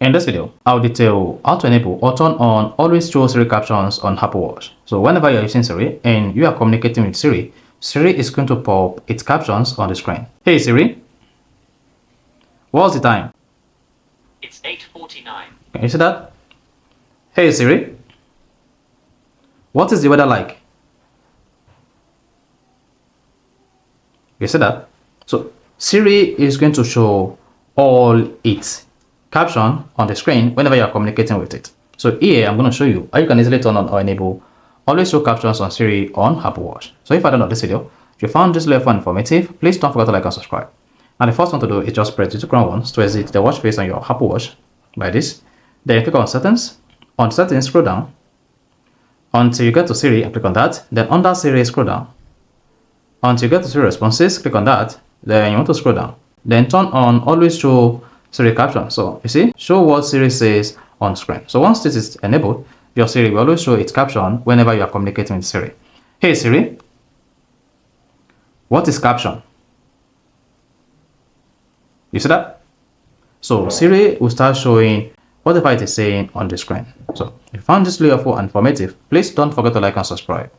In this video, I'll detail how to enable or turn on always show Siri captions on Apple Watch. So whenever you're using Siri and you are communicating with Siri, Siri is going to pop its captions on the screen. Hey Siri, what's the time? It's 8:49. Can you see that? Hey Siri, what is the weather like? You see that? So Siri is going to show all its caption on the screen whenever you are communicating with it. So here I'm going to show you how you can easily turn on or enable always show captions on Siri on Apple Watch. So if I don't know this video, if you found this level informative, please don't forget to like and subscribe. And the first one to do is just press the two crown ones to exit the watch face on your Apple Watch by this. Then click on settings. On settings, scroll down until you get to Siri and click on that. Then under Siri, scroll down until you get to Siri responses, click on that. Then you want to scroll down. Then turn on always show Siri caption. So you see, show what Siri says on screen. So once this is enabled, your Siri will always show its caption whenever you are communicating with Siri. Hey Siri, what is caption? You see that? So Siri will start showing whatever it is saying on the screen. So if you found this video helpful and informative, please don't forget to like and subscribe.